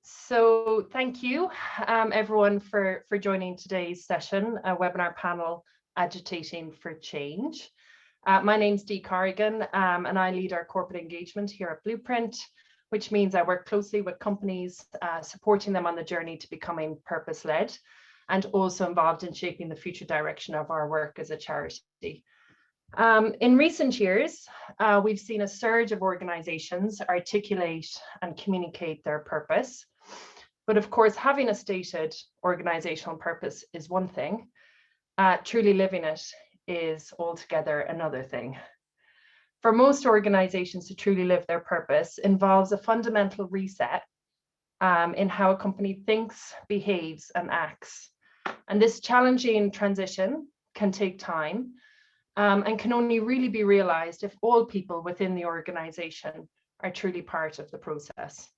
So thank you everyone for joining today's session, a webinar panel, Agitating for Change. My name's Dee Corrigan and I lead our corporate engagement here at Blueprint, which means I work closely with companies, supporting them on the journey to becoming purpose-led and also involved in shaping the future direction of our work as a charity. In recent years, we've seen a surge of organizations articulate and communicate their purpose. But of course, having a stated organizational purpose is one thing. Truly living it is altogether another thing. For most organizations to truly live their purpose involves a fundamental reset in how a company thinks, behaves, and acts. And this challenging transition can take time and can only really be realized if all people within the organization are truly part of the process,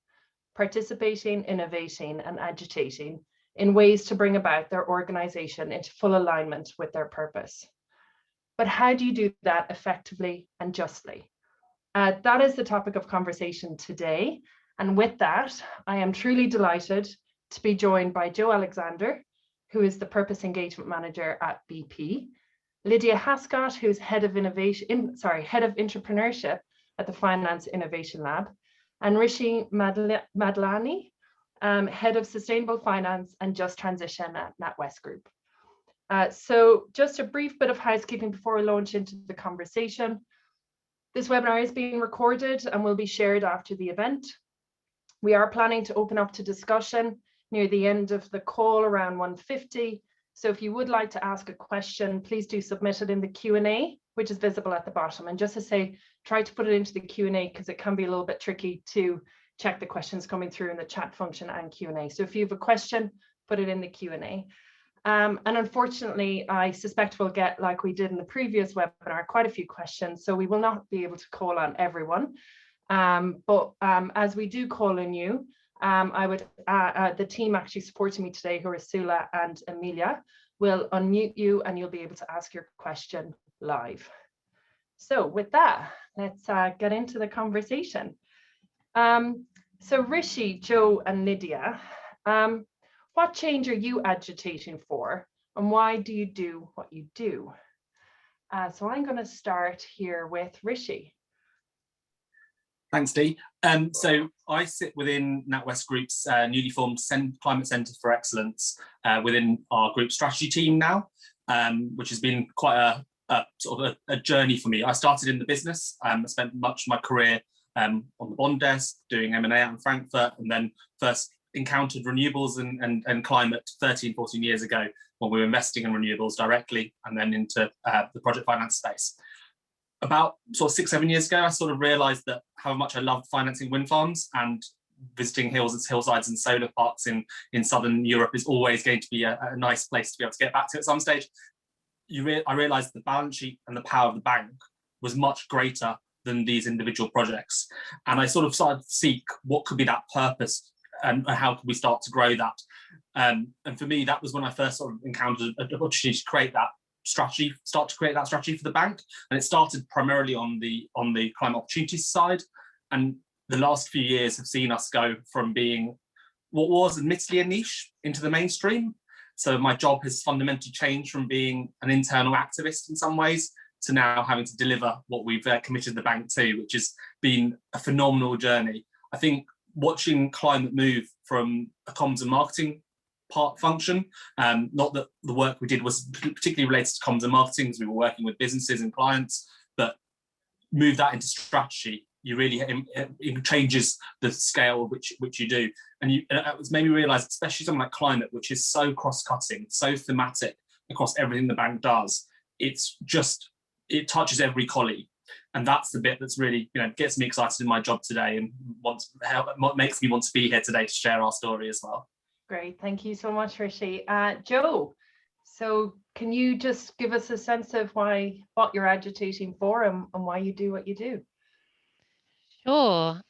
participating, innovating, and agitating in ways to bring about their organization into full alignment with their purpose. But how do you do that effectively and justly? That is the topic of conversation today. And with that, I am truly delighted to be joined by Joe Alexander, who is the Purpose Engagement Manager at BP, Lydia Hascott, who's Head of Entrepreneurship at the Finance Innovation Lab, and Rishi Madlani, Head of Sustainable Finance and Just Transition at NatWest Group. So just a brief bit of housekeeping before we launch into the conversation. This webinar is being recorded and will be shared after the event. We are planning to open up to discussion near the end of the call around 1:50. So if you would like to ask a question, please do submit it in the Q&A, which is visible at the bottom. And just to say, try to put it into the Q&A because it can be a little bit tricky to check the questions coming through in the chat function and Q&A. So if you have a question, put it in the Q&A. And unfortunately, I suspect we'll get, like we did in the previous webinar, quite a few questions. So we will not be able to call on everyone. But as we do call on you, the team actually supporting me today, who are Sula and Amelia, will unmute you and you'll be able to ask your question live. So with that, let's get into the conversation. So Rishi, Joe, and Lydia, what change are you agitating for, and why do you do what you do? So I'm going to start here with Rishi. Thanks, Dee. So I sit within NatWest Group's newly formed Climate Centre for Excellence within our group strategy team now, which has been quite a journey for me. I started in the business. I spent much of my career on the bond desk doing M&A out in Frankfurt, and then first encountered renewables and climate 13, 14 years ago when we were investing in renewables directly, and then into the project finance space. About sort of 6, 7 years ago, I sort of realised that how much I loved financing wind farms, and visiting hillsides and solar parks in southern Europe is always going to be a nice place to be able to get back to at some stage. I realised the balance sheet and the power of the bank was much greater than these individual projects. And I sort of started to seek what could be that purpose and how could we start to grow that. And for me, that was when I first sort of encountered an opportunity to create that strategy, for the bank. And it started primarily on the climate opportunities side. And the last few years have seen us go from being what was admittedly a niche into the mainstream. So my job has fundamentally changed from being an internal activist in some ways to now having to deliver what we've committed the bank to, which has been a phenomenal journey. I think watching climate move from a comms and marketing function, not that the work we did was particularly related to comms and marketing, because we were working with businesses and clients, but move that into strategy, you really, it changes the scale which you do. And it's made me realize, especially something like climate, which is so cross-cutting, so thematic across everything the bank does, it touches every colleague. And that's the bit that's really, gets me excited in my job today, and makes me want to be here today to share our story as well. Great, thank you so much, Rishi. Joe, so can you just give us a sense of what you're agitating for and why you do what you do? Sure.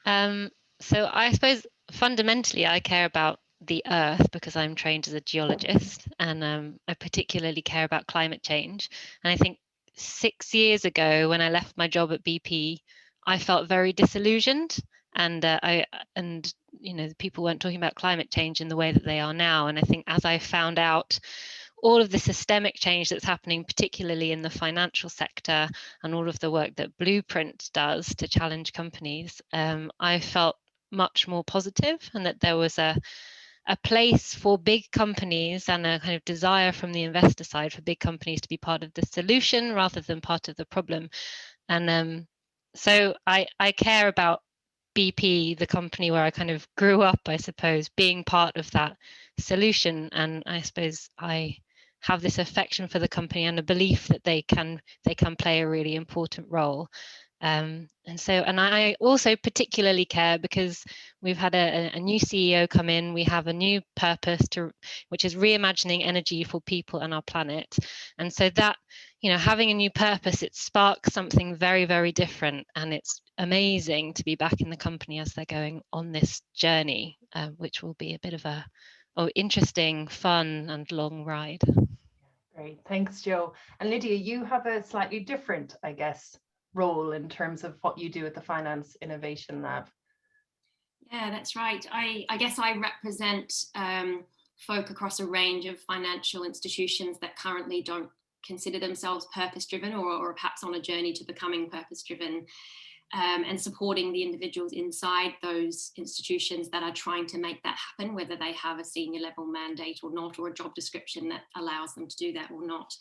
So I suppose fundamentally I care about the earth because I'm trained as a geologist, and I particularly care about climate change. And I think 6 years ago when I left my job at BP, I felt very disillusioned and people weren't talking about climate change in the way that they are now. And I think as I found out all of the systemic change that's happening, particularly in the financial sector, and all of the work that Blueprint does to challenge companies, I felt much more positive, and that there was a place for big companies and a kind of desire from the investor side for big companies to be part of the solution rather than part of the problem. And so I care about BP, the company where I kind of grew up, I suppose, being part of that solution. And I suppose I have this affection for the company and a belief that they can play a really important role. And I also particularly care because we've had a new CEO come in. We have a new purpose which is reimagining energy for people and our planet. And so that, having a new purpose, it sparks something very, very different. And it's amazing to be back in the company as they're going on this journey, which will be a bit of a interesting, fun and long ride. Great, thanks, Jo. And Lydia, you have a slightly different, I guess, role in terms of what you do at the Finance Innovation Lab. Yeah, that's right. I guess I represent folk across a range of financial institutions that currently don't consider themselves purpose-driven or perhaps on a journey to becoming purpose-driven, and supporting the individuals inside those institutions that are trying to make that happen, whether they have a senior level mandate or not, or a job description that allows them to do that or not.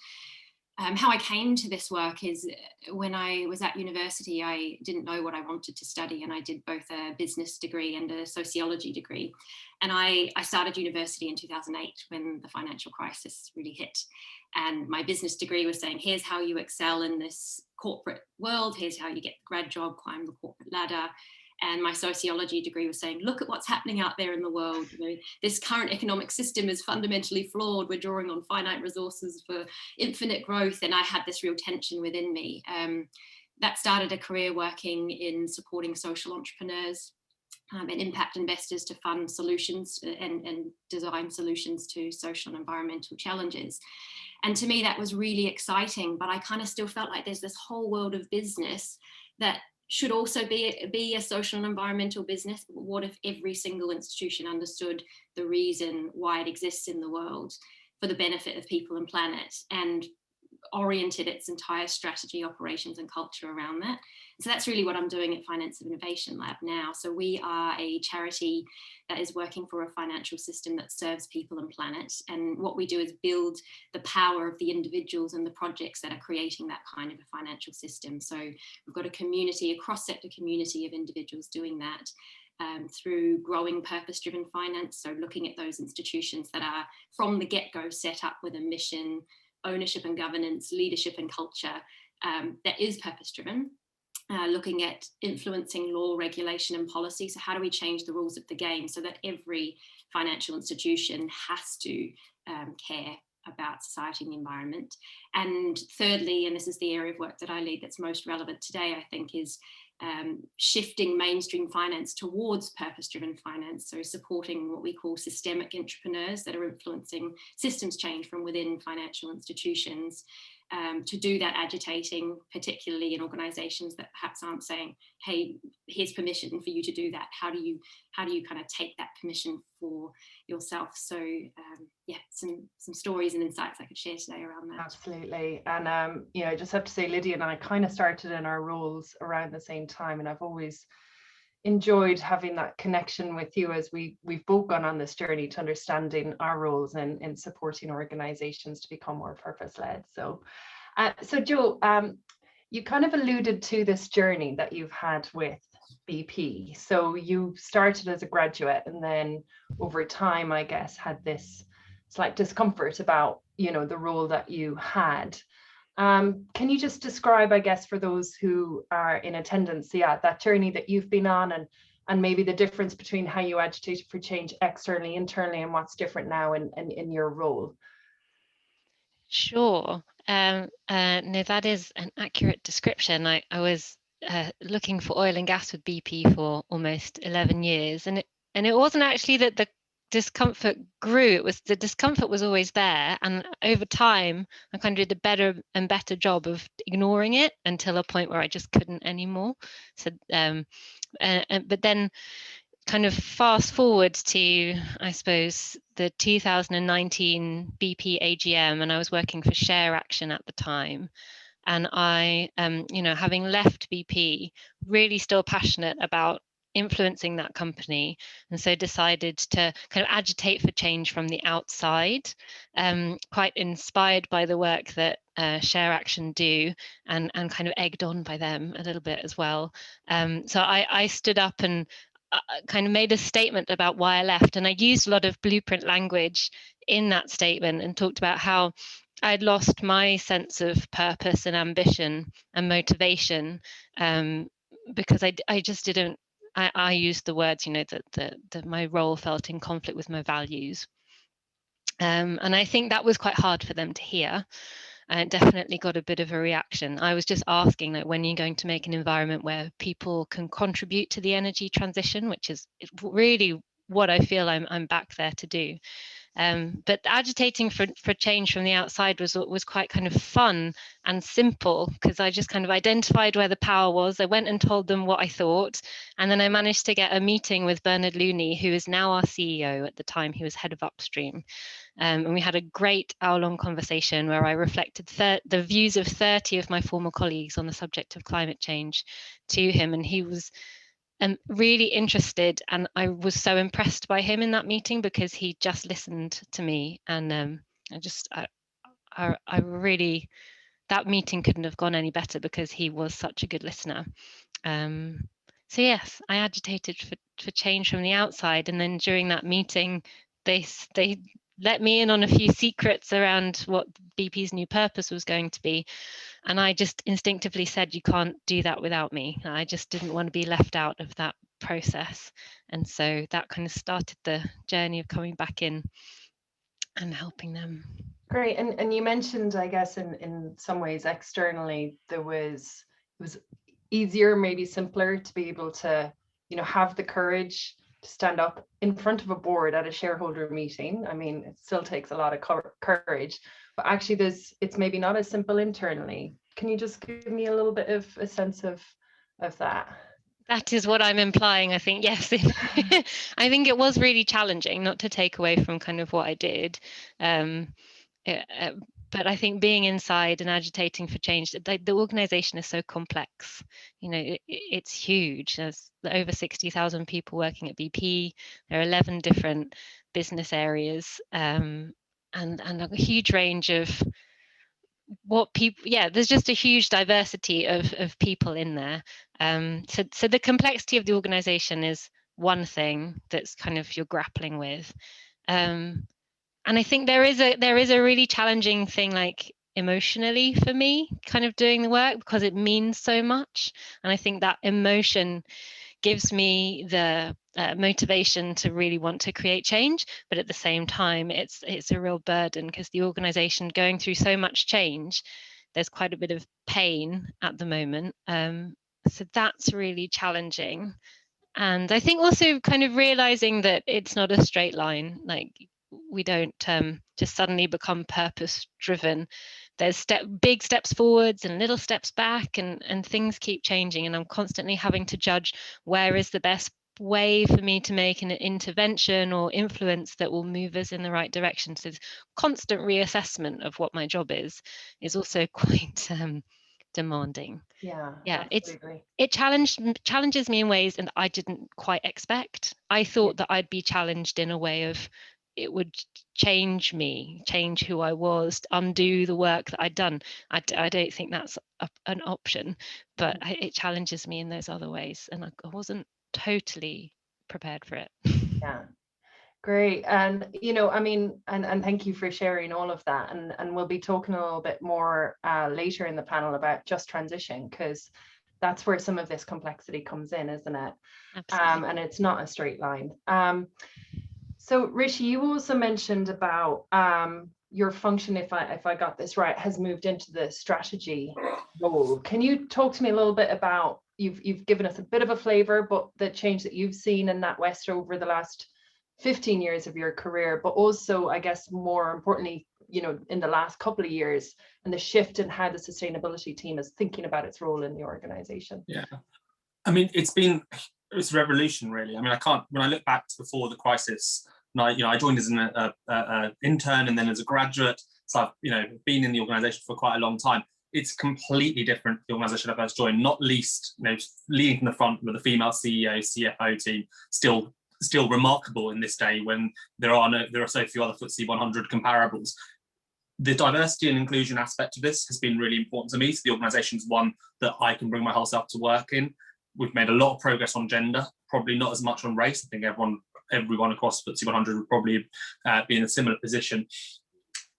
How I came to this work is when I was at university, I didn't know what I wanted to study, and I did both a business degree and a sociology degree. And I started university in 2008 when the financial crisis really hit. And my business degree was saying, here's how you excel in this corporate world, here's how you get the grad job, climb the corporate ladder. And my sociology degree was saying, look at what's happening out there in the world. This current economic system is fundamentally flawed. We're drawing on finite resources for infinite growth. And I had this real tension within me. That started a career working in supporting social entrepreneurs and impact investors to fund solutions and design solutions to social and environmental challenges. And to me, that was really exciting, but I kind of still felt like there's this whole world of business that should also be a social and environmental business. What if every single institution understood the reason why it exists in the world for the benefit of people and planet, and oriented its entire strategy, operations and culture around that? So that's really what I'm doing at Finance Innovation Lab now. So we are a charity that is working for a financial system that serves people and planet. And what we do is build the power of the individuals and the projects that are creating that kind of a financial system. So we've got a community, a cross-sector community of individuals doing that. Through growing purpose-driven finance, so looking at those institutions that are from the get-go set up with a mission, ownership and governance, leadership and culture that is purpose-driven, looking at influencing law, regulation and policy. So how do we change the rules of the game so that every financial institution has to care about society and the environment? And thirdly, and this is the area of work that I lead that's most relevant today, I think, is shifting mainstream finance towards purpose-driven finance, so supporting what we call systemic entrepreneurs that are influencing systems change from within financial institutions. To do that, agitating, particularly in organisations that perhaps aren't saying, hey, here's permission for you to do that. How do you kind of take that permission for yourself? So yeah, some stories and insights I could share today around that. Absolutely. And I just have to say, Lydia and I kind of started in our roles around the same time, and I've always enjoyed having that connection with you as we've both gone on this journey to understanding our roles in supporting organizations to become more purpose-led. So Jo, you kind of alluded to this journey that you've had with BP. So you started as a graduate and then over time, I guess, had this slight discomfort about, the role that you had. Can you just describe, I guess, for those who are in attendance, that journey that you've been on, and maybe the difference between how you agitated for change externally, internally, and what's different now in your role? Sure. No, that is an accurate description. I was looking for oil and gas with BP for almost 11 years, and it wasn't actually that the discomfort grew. The discomfort was always there, and over time I kind of did a better and better job of ignoring it until a point where I just couldn't anymore. So but then kind of fast forward to, I suppose, the 2019 BP AGM, and I was working for Share Action at the time. And I, having left BP, really still passionate about influencing that company, and so decided to kind of agitate for change from the outside, quite inspired by the work that Share Action do, and kind of egged on by them a little bit as well. So I stood up and kind of made a statement about why I left, and I used a lot of blueprint language in that statement and talked about how I'd lost my sense of purpose and ambition and motivation, because I just didn't. I used the words, that my role felt in conflict with my values, and I think that was quite hard for them to hear. And it definitely got a bit of a reaction. I was just asking, like, when are you going to make an environment where people can contribute to the energy transition, which is really what I feel I'm back there to do. But agitating for change from the outside was quite kind of fun and simple, because I just kind of identified where the power was. I went and told them what I thought, and then I managed to get a meeting with Bernard Looney, who is now our CEO. At the time, he was head of upstream. And we had a great hour-long conversation where I reflected the views of 30 of my former colleagues on the subject of climate change to him, and he was really interested, and I was so impressed by him in that meeting because he just listened to me, and I really, that meeting couldn't have gone any better because he was such a good listener. So yes, I agitated for change from the outside, and then during that meeting, they let me in on a few secrets around what BP's new purpose was going to be. And I just instinctively said, you can't do that without me. I just didn't want to be left out of that process. And so that kind of started the journey of coming back in and helping them. Great. And you mentioned, I guess, in some ways externally, it was easier, maybe simpler to be able to, have the courage to stand up in front of a board at a shareholder meeting. I mean, it still takes a lot of courage, but actually it's maybe not as simple internally. Can you just give me a little bit of a sense of that? That is what I'm implying, I think. Yes. I think it was really challenging, not to take away from kind of what I did. But I think being inside and agitating for change, the organization is so complex. It's huge. There's over 60,000 people working at BP. There are 11 different business areas, and a huge range of what people, there's just a huge diversity of people in there. So the complexity of the organization is one thing that's kind of you're grappling with. And I think there is a really challenging thing, like emotionally for me, kind of doing the work, because it means so much. And I think that emotion gives me the motivation to really want to create change. But at the same time, it's a real burden, because the organization going through so much change, there's quite a bit of pain at the moment. So that's really challenging. And I think also kind of realizing that it's not a straight line. Like, we don't just suddenly become purpose driven. There's big steps forwards and little steps back, and things keep changing, and I'm constantly having to judge where is the best way for me to make an intervention or influence that will move us in the right direction. So constant reassessment of what my job is also quite demanding. Yeah, it challenges me in ways that I didn't quite expect. I thought that I'd be challenged in a way of it would change me, change who I was, undo the work that I'd done. I don't think that's an option, but it challenges me in those other ways, and I wasn't totally prepared for it. Yeah. Great. And, I mean, and thank you for sharing all of that. And we'll be talking a little bit more later in the panel about just transition, because that's where some of this complexity comes in, isn't it? Absolutely. And it's not a straight line. So Rishi, you also mentioned about your function, if I got this right, has moved into the strategy role. Can you talk to me a little bit about, you've given us a bit of a flavor, but the change that you've seen in NatWest over the last 15 years of your career, but also, I guess, more importantly, in the last couple of years, and the shift in how the sustainability team is thinking about its role in the organization? Yeah, I mean, it's a revolution, really. I mean, when I look back to before the crisis, and I joined as an intern and then as a graduate, so I've been in the organisation for quite a long time. It's completely different, the organisation I first joined, not least, leading from the front with a female CEO, CFO team, still remarkable in this day when there are so few other FTSE 100 comparables. The diversity and inclusion aspect of this has been really important to me. So the organisation is one that I can bring my whole self to work in. We've made a lot of progress on gender, probably not as much on race. I think everyone across FTSE 100 would probably be in a similar position.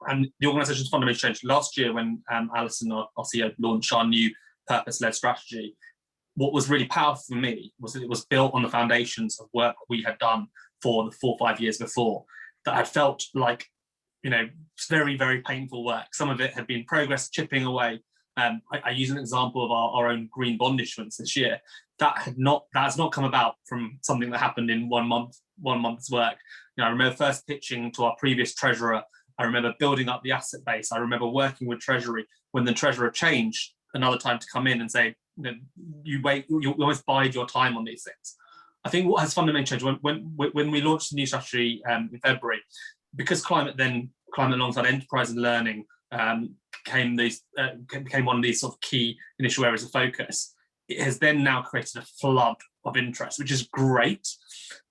And the organisation's fundamentally changed. Last year, when Alison, our CEO, launched our new purpose-led strategy, what was really powerful for me was that it was built on the foundations of work we had done for the 4 or 5 years before, that I felt like, very, very painful work. Some of it had been progress chipping away. I use an example of our own green bond issuance this year. That has not come about from something that happened in 1 month's work. I remember first pitching to our previous treasurer. I remember building up the asset base. I remember working with Treasury when the treasurer changed another time to come in and say, you almost bide your time on these things. I think what has fundamentally changed when we launched the new strategy in February, because climate alongside enterprise and learning became one of these sort of key initial areas of focus. It has then now created a flood of interest, which is great.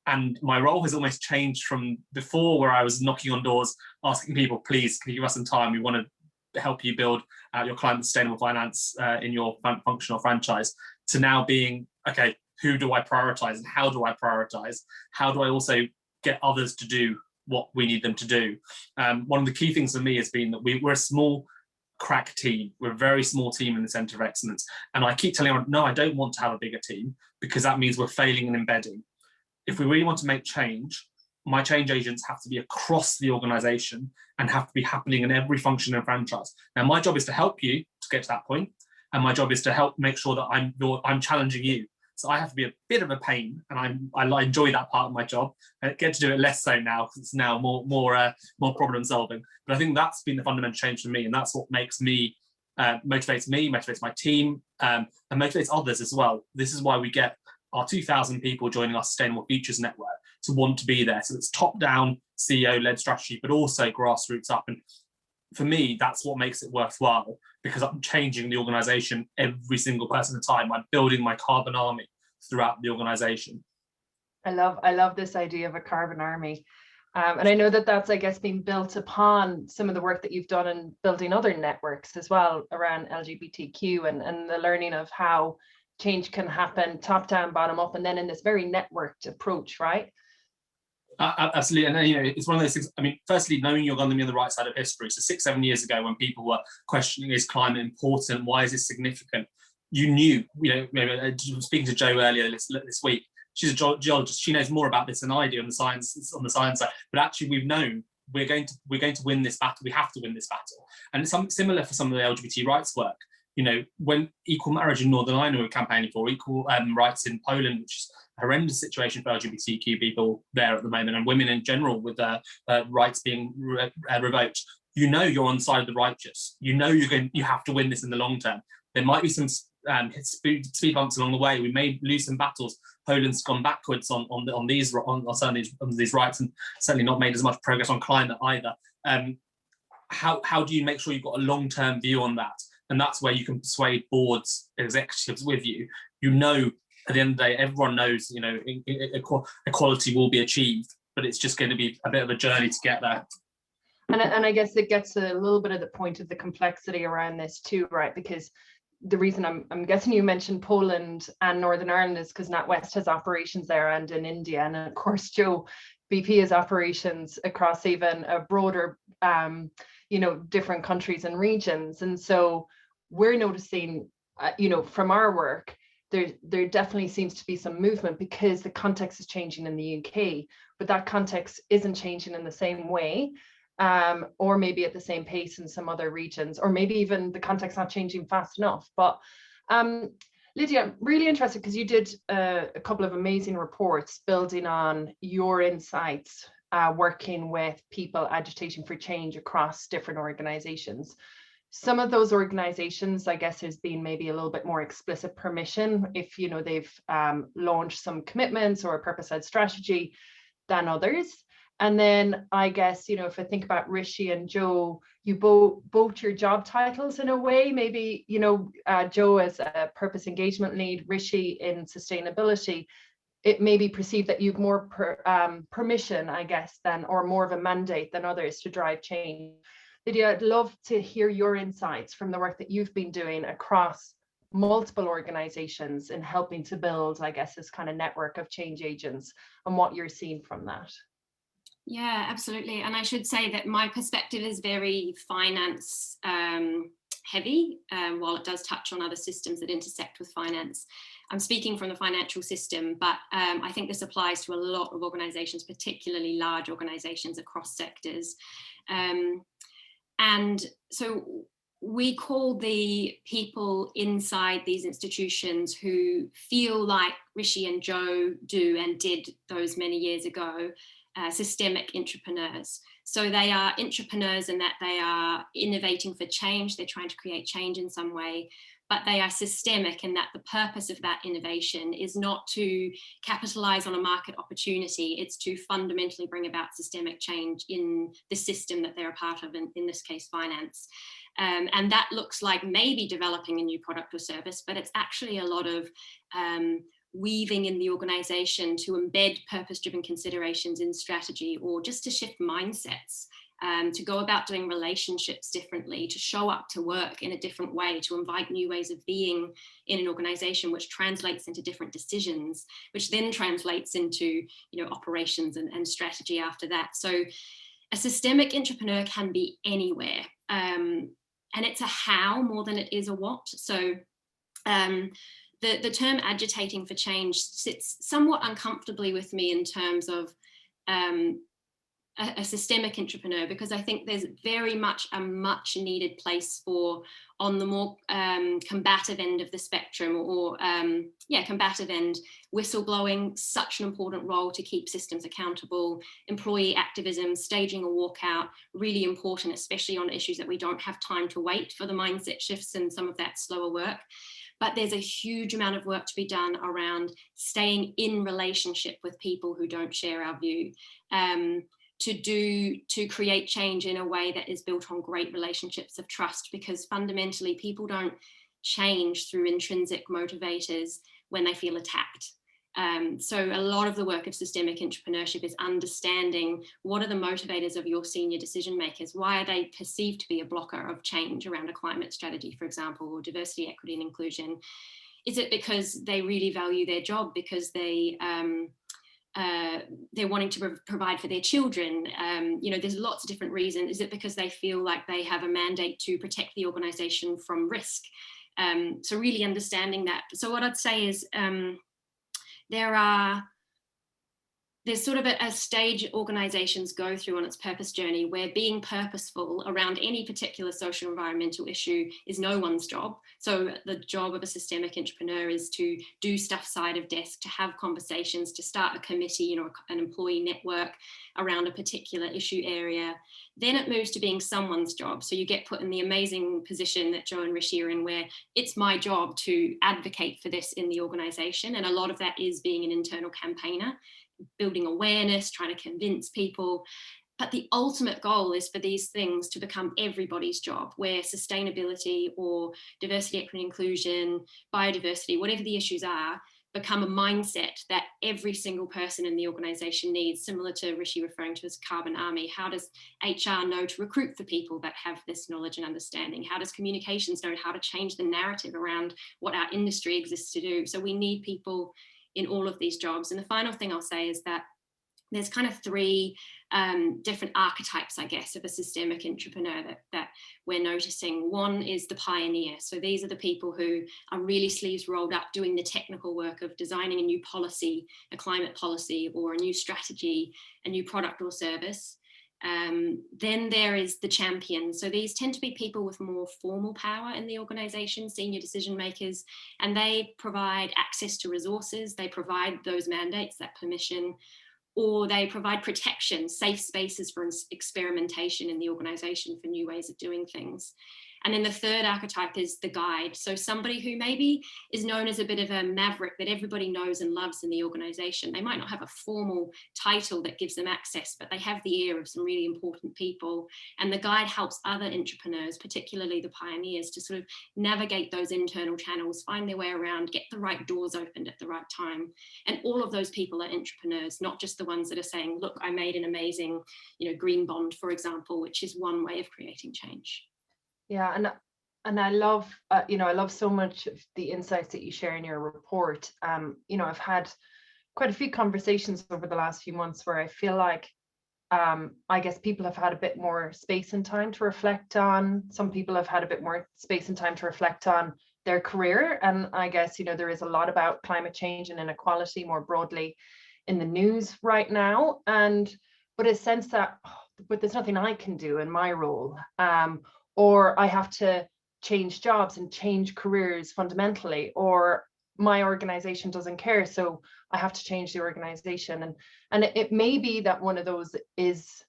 And my role has almost changed from before, where I was knocking on doors, asking people, please, can you give us some time? We want to help you build out your climate sustainable finance in your functional franchise, to now being, okay, who do I prioritize and how do I prioritize? How do I also get others to do what we need them to do? One of the key things for me has been that we're a small crack team. We're a very small team in the Centre of Excellence. And I keep telling everyone, no, I don't want to have a bigger team, because that means we're failing and embedding. If we really want to make change, my change agents have to be across the organisation and have to be happening in every function and franchise. Now, my job is to help you to get to that point, and my job is to help make sure that I'm challenging you. So I have to be a bit of a pain, and I enjoy that part of my job. I get to do it less so now, because it's now more problem solving. But I think that's been the fundamental change for me, and that's what makes me motivates me, motivates my team, and motivates others as well. This is why we get our 2,000 people joining our Sustainable Futures Network to want to be there. So it's top-down, CEO-led strategy, but also grassroots up. And for me, that's what makes it worthwhile, because I'm changing the organisation every single person at a time. I'm building my carbon army throughout the organisation. I love this idea of a carbon army. And I know that that's, I guess, been built upon some of the work that you've done in building other networks as well around LGBTQ and the learning of how change can happen top down, bottom up, and then in this very networked approach, right? Absolutely. And it's one of those things. I mean, firstly, knowing you're going to be on the right side of history. So 6-7 years ago, when people were questioning, is climate important? Why is this significant? You knew, speaking to Jo earlier this week, she's a geologist. She knows more about this than I do on the science side. But actually, we've known we're going to win this battle. We have to win this battle. And it's similar for some of the LGBT rights work. When equal marriage in Northern Ireland were campaigning for, equal rights in Poland, which is a horrendous situation for LGBTQ people there at the moment, and women in general with their rights being revoked. You're on the side of the righteous. You have to win this in the long term. There might be some speed bumps along the way. We may lose some battles. Poland's gone backwards on these rights, and certainly not made as much progress on climate either. How do you make sure you've got a long-term view on that? And that's where you can persuade boards, executives with you. At the end of the day, everyone knows, equality will be achieved, but it's just going to be a bit of a journey to get there. And I guess it gets a little bit of the point of the complexity around this too, right? Because the reason I'm guessing you mentioned Poland and Northern Ireland is because NatWest has operations there and in India. And of course, Jo, BP has operations across even a broader different countries and regions. And so we're noticing, from our work, there definitely seems to be some movement because the context is changing in the UK, but that context isn't changing in the same way, or maybe at the same pace in some other regions, or maybe even the context not changing fast enough. But Lydia, I'm really interested because you did a couple of amazing reports building on your insights, working with people agitating for change across different organizations. Some of those organizations, I guess, there's been maybe a little bit more explicit permission if, you know, they've launched some commitments or a purpose-led strategy than others. And then I guess, you know, if I think about Rishi and Joe, you both your job titles in a way, maybe, you know, Joe as a purpose engagement lead, Rishi in sustainability, it may be perceived that you've more permission, I guess, than, or more of a mandate than others to drive change. Lydia, I'd love to hear your insights from the work that you've been doing across multiple organizations in helping to build, I guess, this kind of network of change agents and what you're seeing from that. Yeah, absolutely. And I should say that my perspective is very finance heavy, while it does touch on other systems that intersect with finance. I'm speaking from the financial system, but I think this applies to a lot of organizations, particularly large organizations across sectors. And so we call the people inside these institutions who feel like Rishi and Joe do and did those many years ago, systemic entrepreneurs. So they are entrepreneurs in that they are innovating for change, they're trying to create change in some way, but they are systemic in that the purpose of that innovation is not to capitalize on a market opportunity, it's to fundamentally bring about systemic change in the system that they're a part of, in this case, finance. And that looks like maybe developing a new product or service, but it's actually a lot of weaving in the organization to embed purpose-driven considerations in strategy, or just to shift mindsets, to go about doing relationships differently, to show up to work in a different way, to invite new ways of being in an organization, which translates into different decisions, which then translates into, you know, operations and strategy after that. So a systemic entrepreneur can be anywhere, and it's a how more than it is a what. So the term agitating for change sits somewhat uncomfortably with me in terms of a systemic entrepreneur, because I think there's very much a much needed place for, on the more combative end of the spectrum, or combative end, whistleblowing, such an important role to keep systems accountable, employee activism, staging a walkout, really important, especially on issues that we don't have time to wait for the mindset shifts and some of that slower work. But there's a huge amount of work to be done around staying in relationship with people who don't share our view, to create change in a way that is built on great relationships of trust, because fundamentally people don't change through intrinsic motivators when they feel attacked. So a lot of the work of systemic entrepreneurship is understanding what are the motivators of your senior decision makers. Why are they perceived to be a blocker of change around a climate strategy, for example, or diversity, equity, and inclusion? Is it because they really value their job, because they're wanting to provide for their children? You know, there's lots of different reasons. Is it because they feel like they have a mandate to protect the organization from risk? So really understanding that. So what I'd say is, there's sort of a stage organizations go through on its purpose journey, where being purposeful around any particular social environmental issue is no one's job. So the job of a systemic entrepreneur is to do stuff side of desk, to have conversations, to start a committee, you know, an employee network around a particular issue area. Then it moves to being someone's job. So you get put in the amazing position that Joe and Rishi are in, where it's my job to advocate for this in the organization. And a lot of that is being an internal campaigner, building awareness, trying to convince people. But the ultimate goal is for these things to become everybody's job, where sustainability or diversity, equity, inclusion, biodiversity, whatever the issues are, become a mindset that every single person in the organization needs, similar to Rishi referring to as carbon army. How does HR know to recruit for people that have this knowledge and understanding? How does communications know how to change the narrative around what our industry exists to do? So we need people in all of these jobs. And the final thing I'll say is that there's kind of three different archetypes, I guess, of a systemic entrepreneur that we're noticing. One is the pioneer. So these are the people who are really sleeves rolled up, doing the technical work of designing a new policy, a climate policy, or a new strategy, a new product or service. Then there is the champion. So these tend to be people with more formal power in the organization, senior decision makers, and they provide access to resources, they provide those mandates, that permission, or they provide protection, safe spaces for experimentation in the organization for new ways of doing things. And then the third archetype is the guide. So somebody who maybe is known as a bit of a maverick that everybody knows and loves in the organization. They might not have a formal title that gives them access, but they have the ear of some really important people. And the guide helps other entrepreneurs, particularly the pioneers, to sort of navigate those internal channels, find their way around, get the right doors opened at the right time. And all of those people are entrepreneurs, not just the ones that are saying, look, I made an amazing, green bond, for example, which is one way of creating change. Yeah, and I love, I love so much of the insights that you share in your report. I've had quite a few conversations over the last few months where I feel like, I guess people have had a bit more space and time to reflect on. Some people have had a bit more space and time to reflect on their career. And I guess, there is a lot about climate change and inequality more broadly in the news right now. But a sense that, but there's nothing I can do in my role. Or I have to change jobs and change careers fundamentally, or my organization doesn't care, so I have to change the organization. And it may be that one of those is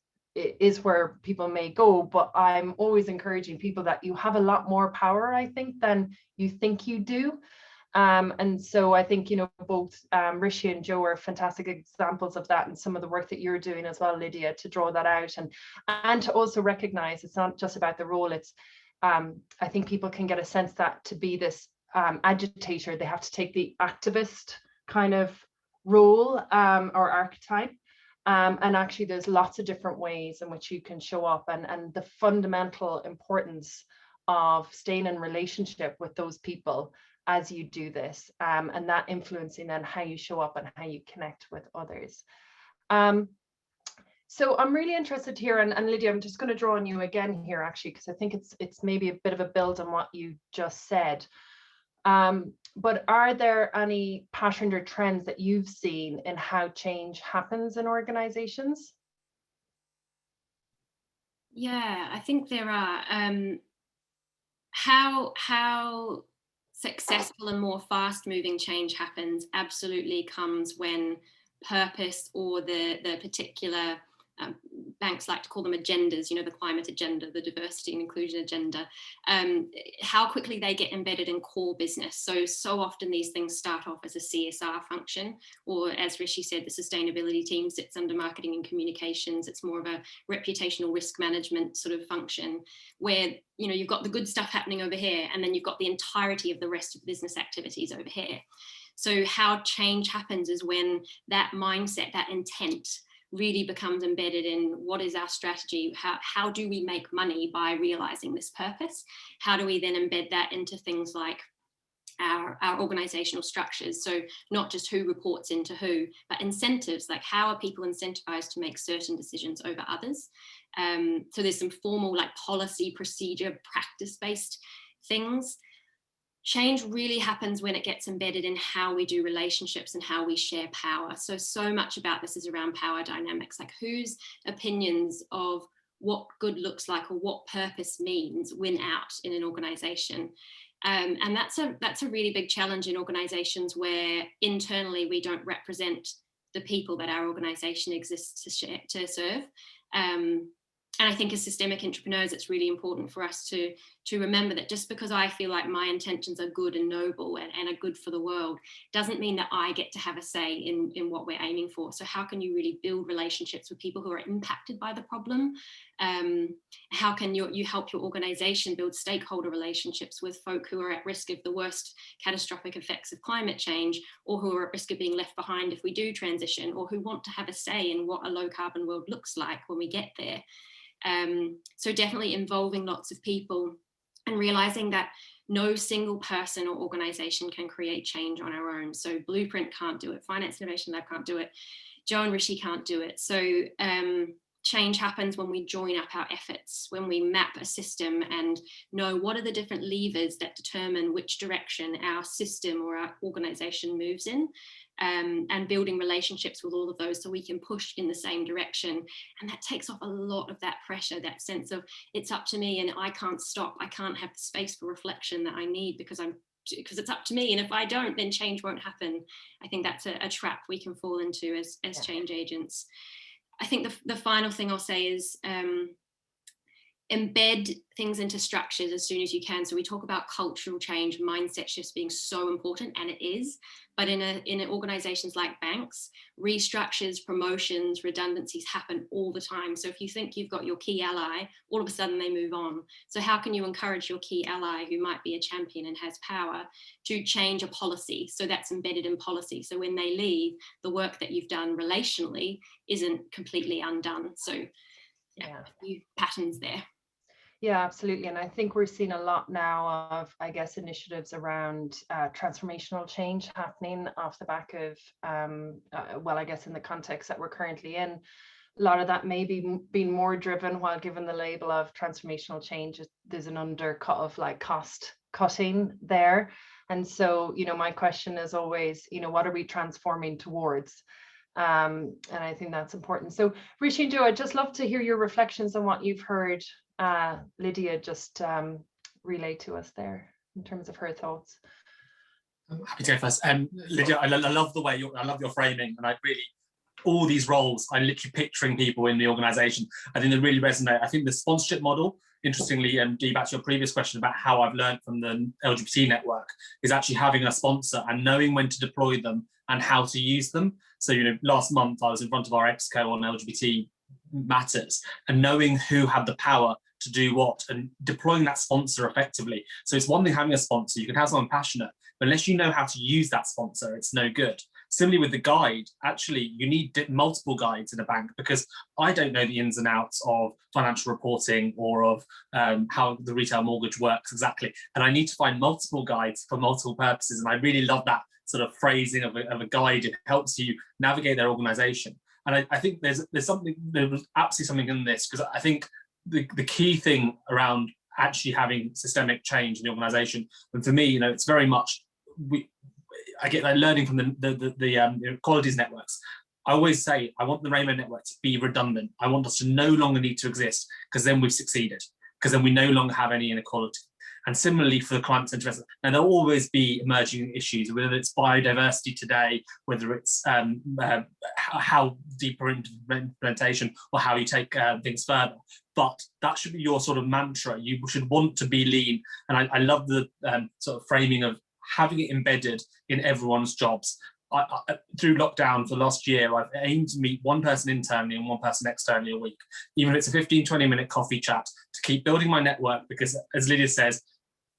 where people may go, but I'm always encouraging people that you have a lot more power, I think, than you think you do. And so I think, both Rishi and Joe are fantastic examples of that, and some of the work that you're doing as well, Lydia, to draw that out and to also recognize it's not just about the role. It's I think people can get a sense that to be this agitator, they have to take the activist kind of role or archetype. And actually, there's lots of different ways in which you can show up, and the fundamental importance of staying in relationship with those people as you do this, and that influencing then how you show up and how you connect with others. So I'm really interested to hear, and Lydia, I'm just going to draw on you again here, actually, because I think it's maybe a bit of a build on what you just said. But are there any patterns or trends that you've seen in how change happens in organizations? Yeah, I think there are. How successful and more fast-moving change happens absolutely comes when purpose or the particular banks like to call them agendas, the climate agenda, the diversity and inclusion agenda, how quickly they get embedded in core business. So often these things start off as a CSR function, or as Rishi said, the sustainability team sits under marketing and communications. It's more of a reputational risk management sort of function where, you've got the good stuff happening over here, and then you've got the entirety of the rest of business activities over here. So how change happens is when that mindset, that intent, really becomes embedded in what is our strategy, how do we make money by realizing this purpose, how do we then embed that into things like our organizational structures, so not just who reports into who, but incentives, like how are people incentivized to make certain decisions over others. So there's some formal like policy, procedure, practice-based things. Change really happens when it gets embedded in how we do relationships and how we share power. So much about this is around power dynamics, like whose opinions of what good looks like or what purpose means win out in an organization. And that's a really big challenge in organizations where internally we don't represent the people that our organization exists to serve. And I think as systemic entrepreneurs, it's really important for us to remember that just because I feel like my intentions are good and noble and are good for the world, doesn't mean that I get to have a say in what we're aiming for. So how can you really build relationships with people who are impacted by the problem? How can you help your organization build stakeholder relationships with folk who are at risk of the worst catastrophic effects of climate change, or who are at risk of being left behind if we do transition, or who want to have a say in what a low carbon world looks like when we get there? So definitely involving lots of people and realizing that no single person or organization can create change on our own. So Blueprint can't do it, Finance Innovation Lab can't do it, Joe and Rishi can't do it. So change happens when we join up our efforts, when we map a system and know what are the different levers that determine which direction our system or our organization moves in. and building relationships with all of those so we can push in the same direction. And that takes off a lot of that pressure, that sense of it's up to me and I can't stop. I can't have the space for reflection that I need because it's up to me. And if I don't, then change won't happen. I think that's a trap we can fall into as change agents. I think the final thing I'll say is embed things into structures as soon as you can. So we talk about cultural change, mindset shifts being so important, and it is. But in organizations like banks, restructures, promotions, redundancies happen all the time. So if you think you've got your key ally, all of a sudden they move on. So how can you encourage your key ally who might be a champion and has power to change a policy? So that's embedded in policy. So when they leave, the work that you've done relationally isn't completely undone. So a few patterns there. Yeah, absolutely. And I think we're seeing a lot now of, I guess, initiatives around transformational change happening off the back of, well, I guess in the context that we're currently in, a lot of that may be being more driven while given the label of transformational change, there's an undercut of like cost cutting there. And so, my question is always, what are we transforming towards? And I think that's important. So Rishi and Joe, I'd just love to hear your reflections on what you've heard Lydia just relay to us there in terms of her thoughts. I'm happy to go first. Lydia, I love the way I love your framing, and I really, all these roles, I'm literally picturing people in the organisation. I think they really resonate. I think the sponsorship model, interestingly, Dee, back to your previous question about how I've learned from the LGBT network, is actually having a sponsor and knowing when to deploy them and how to use them. So, last month I was in front of our exco on LGBT matters and knowing who had the power to do what and deploying that sponsor effectively. So it's one thing having a sponsor, you can have someone passionate, but unless you know how to use that sponsor, it's no good. Similarly with the guide, actually you need multiple guides in a bank because I don't know the ins and outs of financial reporting or of how the retail mortgage works exactly. And I need to find multiple guides for multiple purposes. And I really love that sort of phrasing of a guide. It helps you navigate their organization. And I think there was absolutely something in this, because I think the key thing around actually having systemic change in the organization, and for me, it's very much, I get like learning from the qualities networks. I always say, I want the Rainbow Network to be redundant. I want us to no longer need to exist, because then we've succeeded, because then we no longer have any inequality. And similarly for the climate centre investment, now there'll always be emerging issues, whether it's biodiversity today, whether it's how deeper implementation or how you take things further. But that should be your sort of mantra. You should want to be lean. And I love the sort of framing of having it embedded in everyone's jobs. Through lockdown for last year, I've aimed to meet one person internally and one person externally a week, even if it's a 15-20 minute coffee chat, to keep building my network, because as Lydia says,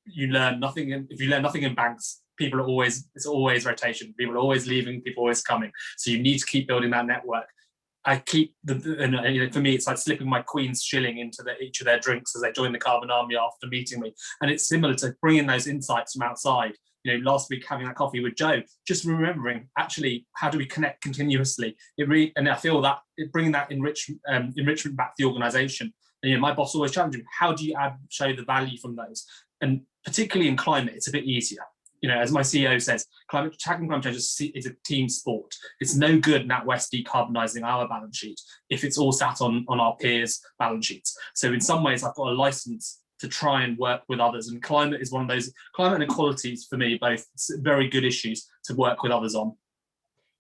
you learn nothing. If you learn nothing in banks, it's always rotation. People are always leaving, people are always coming. So you need to keep building that network. I keep for me, it's like slipping my Queen's shilling into each of their drinks as they join the Carbon Army after meeting me. And it's similar to bringing those insights from outside. Last week having that coffee with Joe, just remembering actually how do we connect continuously. And I feel that bringing that enrichment back to the organisation. And my boss always challenged me, how do you show the value from those? And particularly in climate, it's a bit easier. As my CEO says, tackling climate change is a team sport. It's no good NatWest decarbonising our balance sheet if it's all sat on our peers' balance sheets. So in some ways, I've got a license to try and work with others. And climate is one of those, climate inequalities for me, both very good issues to work with others on.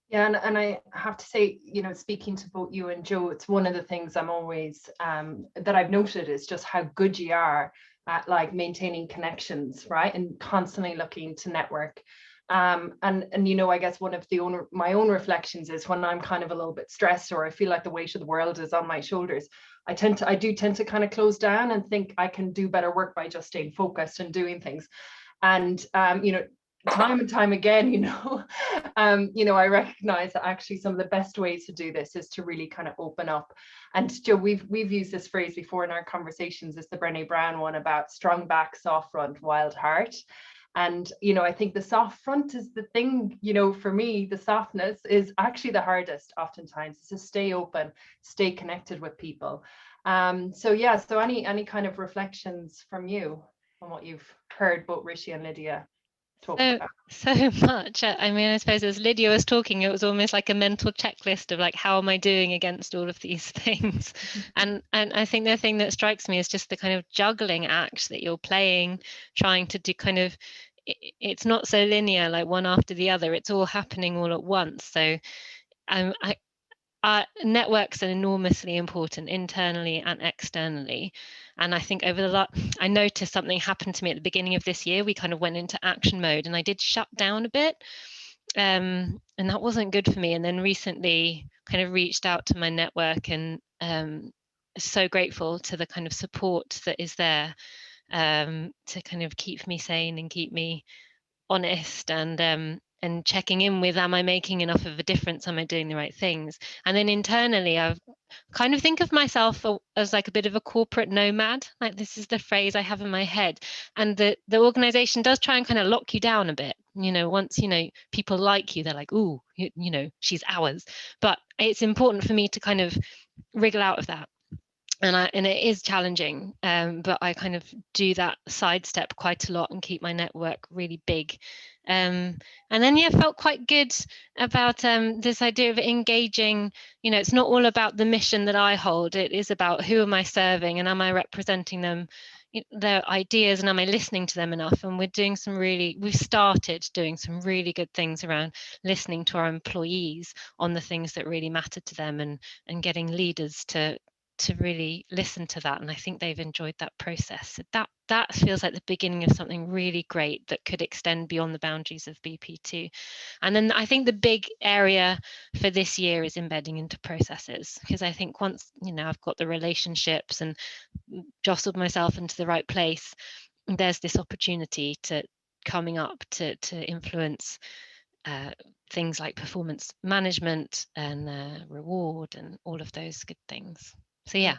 Yeah, and I have to say, speaking to both you and Joe, it's one of the things I'm always, that I've noted is just how good you are at like maintaining connections, right? And constantly looking to network. And I guess one of my own reflections is when I'm kind of a little bit stressed or I feel like the weight of the world is on my shoulders, I do tend to kind of close down and think I can do better work by just staying focused and doing things. And time and time again, I recognize that actually some of the best ways to do this is to really kind of open up. And Joe, we've used this phrase before in our conversations. It's the Brené Brown one about strong back, soft front, wild heart. And, I think the soft front is the thing, for me, the softness is actually the hardest oftentimes, is to stay open, stay connected with people. So any kind of reflections from you on what you've heard, both Rishi and Lydia? talk So, about? so much. I mean, I suppose as Lydia was talking, it was almost like a mental checklist of like, how am I doing against all of these things? And I think the thing that strikes me is just the kind of juggling act that you're playing, trying to do kind of, it's not so linear, like one after the other. It's all happening all at once. So networks are enormously important internally and externally. And I think I noticed something happened to me at the beginning of this year. We kind of went into action mode and I did shut down a bit. And that wasn't good for me. And then recently kind of reached out to my network and so grateful to the kind of support that is there to kind of keep me sane and keep me honest and checking in with, am I making enough of a difference? Am I doing the right things? And then internally, I've kind of think of myself as like a bit of a corporate nomad. Like this is the phrase I have in my head. And the organization does try and kind of lock you down a bit. You know, once, you know, people like you, they're like, ooh, you know, she's ours. But it's important for me to kind of wriggle out of that. And it is challenging, but I kind of do that sidestep quite a lot and keep my network really big. And then, yeah, felt quite good about this idea of engaging. You know, it's not all about the mission that I hold. It is about who am I serving and am I representing them, their ideas, and am I listening to them enough? And we've started doing some really good things around listening to our employees on the things that really matter to them and getting leaders to really listen to that, and I think they've enjoyed that process. So that feels like the beginning of something really great that could extend beyond the boundaries of BP2. And then I think the big area for this year is embedding into processes, because I think once, you know, I've got the relationships and jostled myself into the right place, there's this opportunity to coming up to influence things like performance management and reward and all of those good things. So yeah,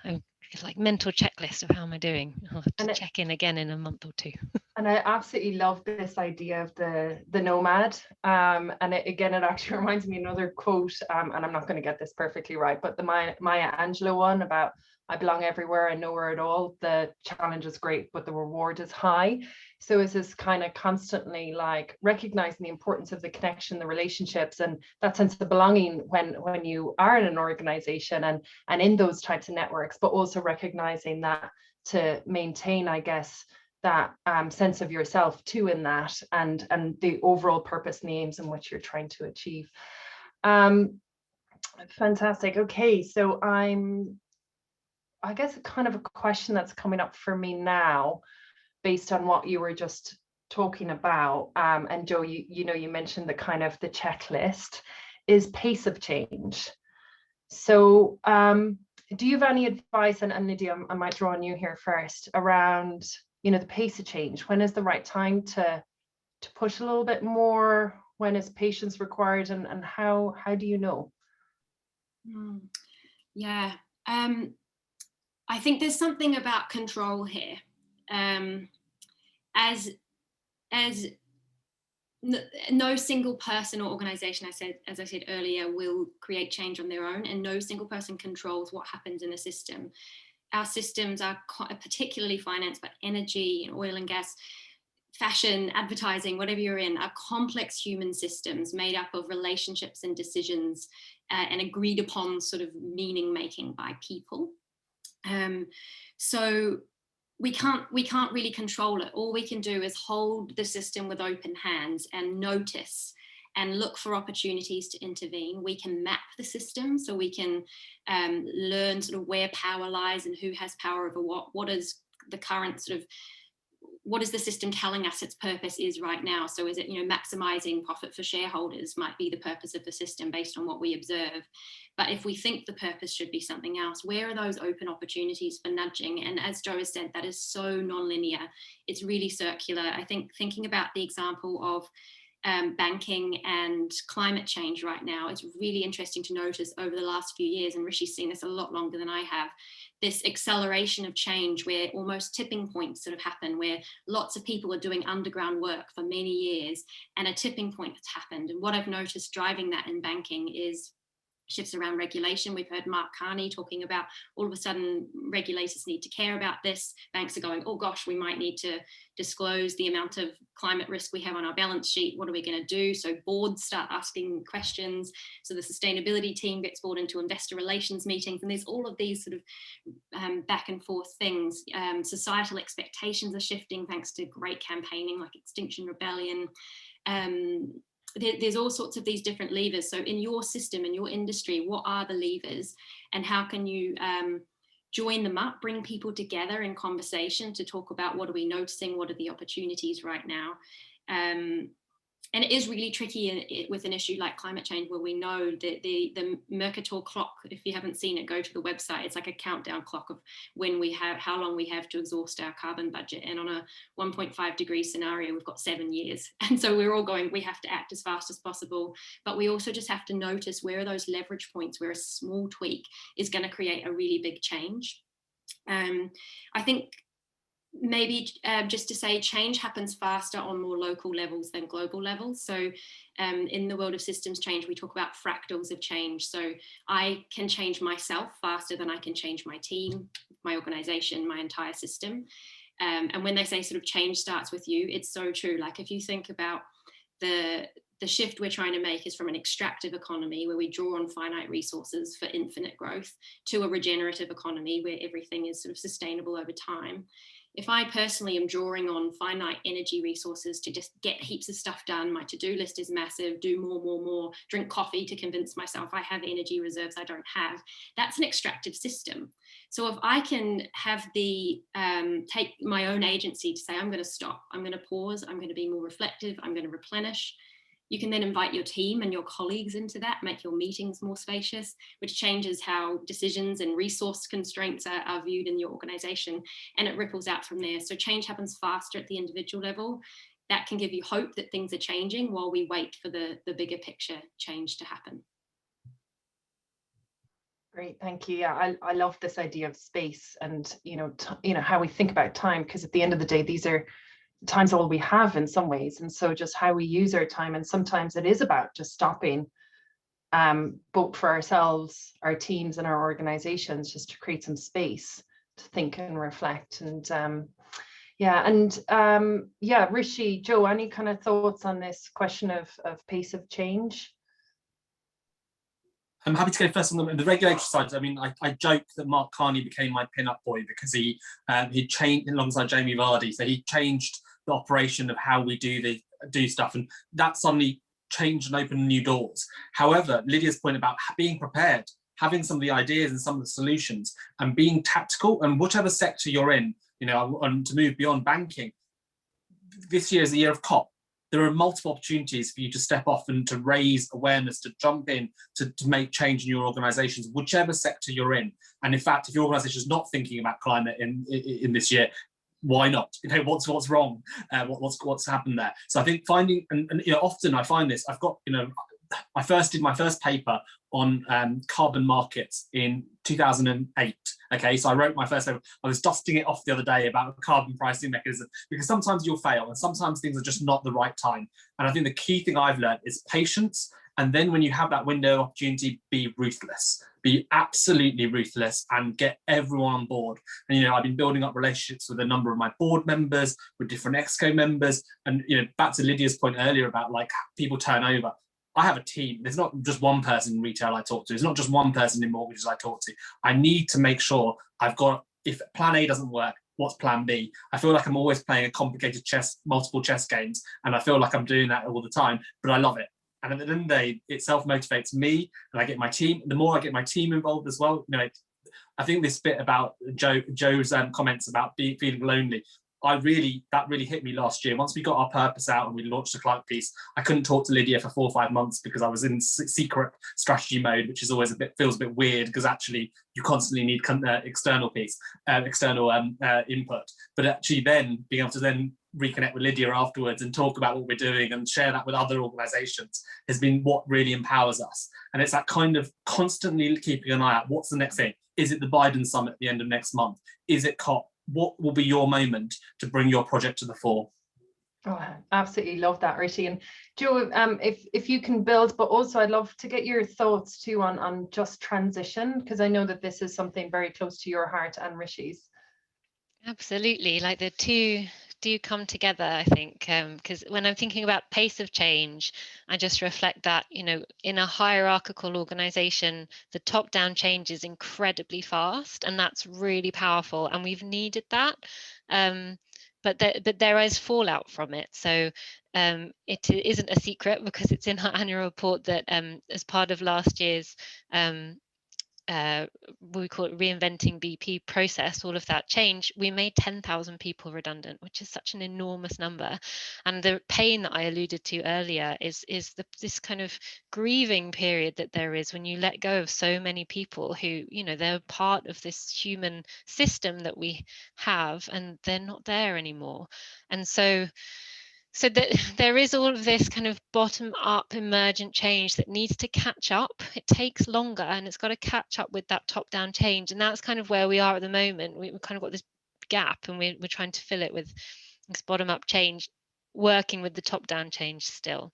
it's like mental checklist of how am I doing. I'll have to check in again in a month or two. And I absolutely love this idea of the nomad. And again, it actually reminds me of another quote, and I'm not going to get this perfectly right, but the Maya Angelou one about I belong everywhere and nowhere at all. The challenge is great, but the reward is high. So it's this kind of constantly like recognizing the importance of the connection, the relationships, and that sense of belonging when you are in an organization and in those types of networks, but also recognizing that to maintain, I guess, that sense of yourself too in that and the overall purpose and the aims in which you're trying to achieve. Fantastic. Okay, so I guess kind of a question that's coming up for me now based on what you were just talking about, and Joe, you know, you mentioned the kind of the checklist is pace of change. So do you have any advice, and Lydia, I might draw on you here first, around, you know, the pace of change? When is the right time to push a little bit more? When is patience required, and how do you know? Yeah, I think there's something about control here. As no single person or organization, as I said earlier, will create change on their own, and no single person controls what happens in a system. Our systems are particularly finance, but energy and oil and gas, fashion, advertising, whatever you're in, are complex human systems made up of relationships and decisions and agreed upon sort of meaning making by people. So we can't really control it. All we can do is hold the system with open hands and notice and look for opportunities to intervene. We can map the system, so we can learn sort of where power lies and who has power over what is the current sort of, what is the system telling us its purpose is right now? So is it, you know, maximizing profit for shareholders might be the purpose of the system based on what we observe. But if we think the purpose should be something else, where are those open opportunities for nudging? And as Joe has said, that is so non-linear. It's really circular. I think thinking about the example of banking and climate change right now, it's really interesting to notice over the last few years, and Rishi's seen this a lot longer than I have, this acceleration of change where almost tipping points sort of happen, where lots of people are doing underground work for many years and a tipping point has happened. And what I've noticed driving that in banking is shifts around regulation. We've heard Mark Carney talking about all of a sudden regulators need to care about this. Banks are going, oh gosh, we might need to disclose the amount of climate risk we have on our balance sheet. What are we going to do? So boards start asking questions. So the sustainability team gets brought into investor relations meetings, and there's all of these sort of back and forth things. Societal expectations are shifting thanks to great campaigning like Extinction Rebellion. There's all sorts of these different levers. So in your system, in your industry, what are the levers, and how can you join them up, bring people together in conversation to talk about what are we noticing, what are the opportunities right now. And it is really tricky with an issue like climate change, where we know that the Mercator clock, if you haven't seen it, go to the website. It's like a countdown clock of when we have, how long we have to exhaust our carbon budget. And on a 1.5 degree scenario, we've got 7 years. And so we're all going, we have to act as fast as possible. But we also just have to notice where are those leverage points where a small tweak is going to create a really big change. I think maybe just to say, change happens faster on more local levels than global levels. So in the world of systems change, we talk about fractals of change. So I can change myself faster than I can change my team, my organization, my entire system. And when they say sort of change starts with you, it's so true. Like if you think about the shift we're trying to make is from an extractive economy where we draw on finite resources for infinite growth to a regenerative economy where everything is sort of sustainable over time. If I personally am drawing on finite energy resources to just get heaps of stuff done, my to-do list is massive, do more, drink coffee to convince myself I have energy reserves I don't have, that's an extractive system. So if I can have the, take my own agency to say, I'm going to stop, I'm going to pause, I'm going to be more reflective, I'm going to replenish. You can then invite your team and your colleagues into that, make your meetings more spacious, which changes how decisions and resource constraints are viewed in your organization, and it ripples out from there. So change happens faster at the individual level. That can give you hope that things are changing while we wait for the bigger picture change to happen. Great, thank you. Yeah, I love this idea of space and, how we think about time, because at the end of the day, these are time's all we have in some ways, and so just how we use our time, and sometimes it is about just stopping, both for ourselves, our teams and our organizations, just to create some space to think and reflect. And Rishi, Joe, any kind of thoughts on this question of pace of change? I'm happy to go first on the regulatory side. I mean, I joke that Mark Carney became my pin-up boy because he changed alongside Jamie Vardy. So he changed the operation of how we do stuff, and that suddenly changed and opened new doors. However, Lydia's point about being prepared, having some of the ideas and some of the solutions, and being tactical, and whatever sector you're in, and to move beyond banking. This year is the year of COP. There are multiple opportunities for you to step off and to raise awareness, to jump in, to make change in your organizations, whichever sector you're in. And in fact, if your organization is not thinking about climate in this year, why not? What's wrong? What's happened there? So I think finding, and often I find this, I've got, I did my first paper on carbon markets in 2008. Okay, so I wrote my first paper. I was dusting it off the other day about a carbon pricing mechanism, because sometimes you'll fail and sometimes things are just not the right time. And I think the key thing I've learned is patience. And then when you have that window of opportunity, be ruthless, be absolutely ruthless, and get everyone on board. And, I've been building up relationships with a number of my board members, with different ExCo members. And, back to Lydia's point earlier about like people turn over. I have a team. There's not just one person in retail I talk to. There's not just one person in mortgages I talk to. I need to make sure I've got, if plan A doesn't work, what's plan B? I feel like I'm always playing a complicated multiple chess games, and I feel like I'm doing that all the time, but I love it. And at the end of the day, it self-motivates me, and I get my team. The more I get my team involved as well, I think this bit about Joe's comments about feeling lonely, that really hit me last year. Once we got our purpose out and we launched the client piece, I couldn't talk to Lydia for 4 or 5 months because I was in secret strategy mode, which is always feels a bit weird, because actually you constantly need external input. But actually then being able to then reconnect with Lydia afterwards and talk about what we're doing and share that with other organizations has been what really empowers us. And it's that kind of constantly keeping an eye out. What's the next thing? Is it the Biden summit at the end of next month? Is it COP? What will be your moment to bring your project to the fore? Oh, I absolutely love that, Rishi. And Joe, if you can build, but also I'd love to get your thoughts too on just transition, because I know that this is something very close to your heart and Rishi's. Absolutely, like the two do come together, I think, because when I'm thinking about pace of change, I just reflect that, you know, in a hierarchical organization, the top-down change is incredibly fast, and that's really powerful, and we've needed that. But there is fallout from it. So it isn't a secret, because it's in our annual report, that as part of last year's what we call it reinventing BP process, all of that change, we made 10,000 people redundant, which is such an enormous number. And the pain that I alluded to earlier is this kind of grieving period that there is when you let go of so many people who, you know, they're part of this human system that we have, and they're not there anymore. And so that there is all of this kind of bottom up emergent change that needs to catch up. It takes longer, and it's got to catch up with that top down change. And that's kind of where we are at the moment. We've kind of got this gap, and we're trying to fill it with this bottom up change, working with the top down change still.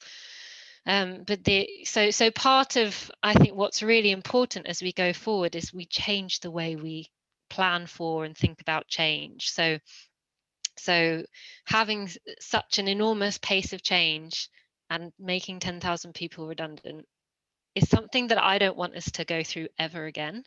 So part of, I think, what's really important as we go forward is we change the way we plan for and think about change. So having such an enormous pace of change and making 10,000 people redundant is something that I don't want us to go through ever again.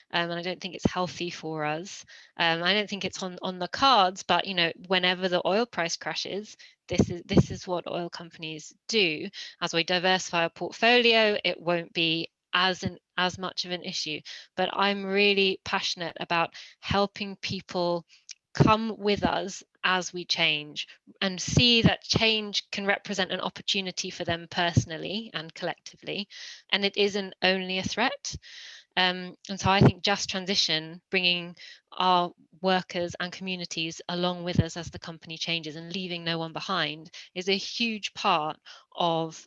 And I don't think it's healthy for us. I don't think it's on the cards, but, you know, whenever the oil price crashes, this is what oil companies do. As we diversify our portfolio, it won't be as much of an issue. But I'm really passionate about helping people come with us as we change, and see that change can represent an opportunity for them personally and collectively, and it isn't only a threat. And so I think just transition, bringing our workers and communities along with us as the company changes and leaving no one behind, is a huge part of